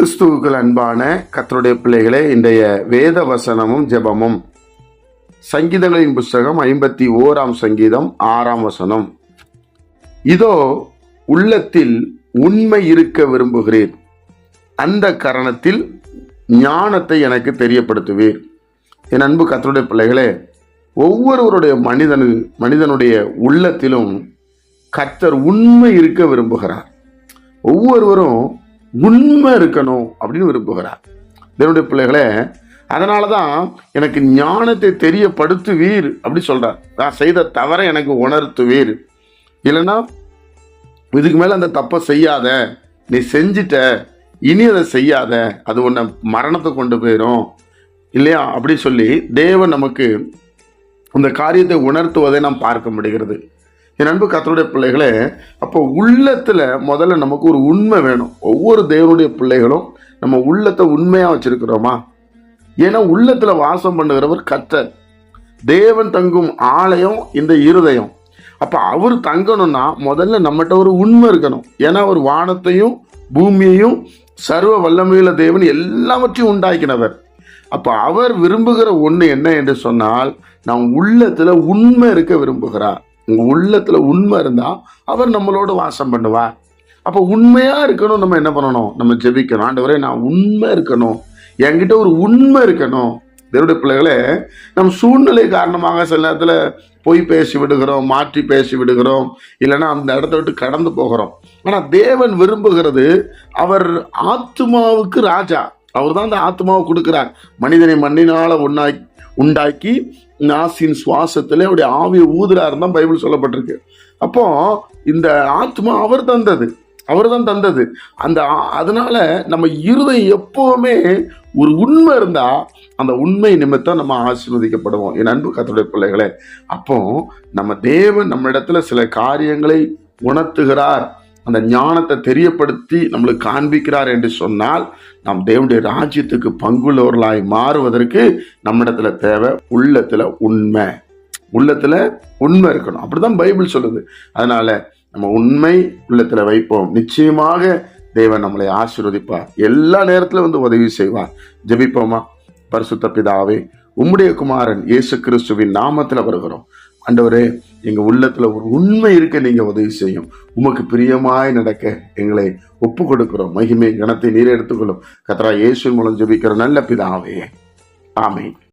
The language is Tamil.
கிறிஸ்துவுக்குள் அன்பான கர்த்தருடைய பிள்ளைகளே, இன்றைய வேத வசனமும் ஜெபமும் சங்கீதங்களின் புஸ்தகம் 51 சங்கீதம் 6 இதோ உள்ளத்தில் உண்மை இருக்க விரும்புகிறீர், அந்த கரணத்தில் ஞானத்தை எனக்கு தெரியப்படுத்துவீர். என் அன்பு கர்த்தருடைய பிள்ளைகளே, ஒவ்வொருவருடைய மனிதனுடைய உள்ளத்திலும் கர்த்தர் உண்மை இருக்க விரும்புகிறார். ஒவ்வொருவரும் உண்மை இருக்கணும் அப்படின்னு விரும்புகிறார். தேவனுடைய பிள்ளைகளே, அதனாலதான் எனக்கு ஞானத்தை தெரியப்படுத்துவீர் அப்படி சொல்றார். நான் செய்த தவறை எனக்கு உணர்த்துவீர், இல்லைன்னா இதுக்கு மேல அந்த தப்பை செய்யாத, நீ செஞ்சிட்ட, இனி அதை செய்யாத, அது உன்னை மரணத்தை கொண்டு போயிடும் இல்லையா அப்படி சொல்லி தேவன் நமக்கு அந்த காரியத்தை உணர்த்துவதை நாம் பார்க்க முடிகிறது. என் அன்பு கர்த்தருடைய பிள்ளைகளே, அப்போ உள்ளத்துல முதல்ல நமக்கு ஒரு உண்மை வேணும். ஒவ்வொரு தேவனுடைய பிள்ளைகளும் நம்ம உள்ளத்தை உண்மையா வச்சிருக்கிறோமா? ஏன்னா உள்ளத்துல வாசம் பண்ணுகிறவர் கர்த்தர். தேவன் தங்கும் ஆலயம் இந்த இருதயம். அப்ப அவர் தங்கணும்னா முதல்ல நம்மகிட்ட ஒரு உண்மை இருக்கணும். ஏன்னா அவர் வானத்தையும் பூமியையும் சர்வ வல்லமையுள்ள தேவன் எல்லாவற்றையும் உண்டாக்கினவர். அப்ப அவர் விரும்புகிற ஒண்ணு என்ன என்று சொன்னால், நம் உள்ளத்துல உண்மை இருக்க விரும்புகிறார். உங்க உள்ளத்துல உண்மை இருந்தா அவர் நம்மளோட வாசம் பண்ணுவார். அப்ப உண்மையா இருக்கணும். நம்ம என்ன பண்ணணும்? நம்ம ஜெபிக்கணும். ஆண்டவரே, நான் உண்மை இருக்கணும், என்கிட்ட ஒரு உண்மை இருக்கணும். தேவனுடைய பிள்ளைகளே, நம் சூழ்நிலை காரணமாக சில நேரத்துல பொய் பேசி விடுகிறோம், மாற்றி பேசி விடுகிறோம், இல்லைன்னா அந்த இடத்த விட்டு கடந்து போகிறோம். ஆனா தேவன் விரும்புகிறது, அவர் ஆத்மாவுக்கு ராஜா. அவர் தான் அந்த ஆத்மாவை கொடுக்கிறார். மனிதனை மண்ணினால உண்டாக்கி நாசின் சுவாசத்துல அவருடைய ஆவியை ஊதுறாரு தான் பைபிள் சொல்லப்பட்டிருக்கு. அப்போ இந்த ஆத்மா அவர் தான் தந்தது. அதனால நம்ம இருதயம் எப்பவுமே ஒரு உண்மை இருந்தா அந்த உண்மை நிமித்தம் நம்ம ஆசீர்வதிக்கப்படுவோம். என் அன்பு கர்த்தருடைய பிள்ளைகளே, அப்போ நம்ம தேவன் நம்ம இடத்துல சில காரியங்களை உணர்த்துகிறார், அந்த ஞானத்தை தெரியப்படுத்தி நம்மளுக்கு காண்பிக்கிறார் என்று சொன்னால், நாம் தேவனுடைய ராஜ்யத்துக்கு பங்குள்ளவர்களாய் மாறுவதற்கு நம்மிடத்துல தேவை உள்ளத்துல உண்மை இருக்கணும். அப்படிதான் பைபிள் சொல்லுது. அதனால நம்ம உண்மை உள்ளத்துல வைப்போம். நிச்சயமாக தேவன் நம்மளை ஆசீர்வதிப்பார், எல்லா நேரத்துல உதவி செய்வார். ஜெபிப்போமா? பரிசுத்த பிதாவே, உம்முடைய குமாரன் இயேசு கிறிஸ்துவின் நாமத்துல வருகிறோம். ஆண்டவரே, எங்க உள்ளத்துல ஒரு உண்மை இருக்க நீங்க உதவி செய்யும். உமக்கு பிரியமாய் நடக்க எங்களை ஒப்பு கொடுக்கிறோம். மகிமை கனத்தை நீர் எடுத்துக்கொள்ளும். கர்த்தராகிய இயேசுவின் மூலம் ஜெபிக்கிற நல்ல பிதாவே, ஆமென்.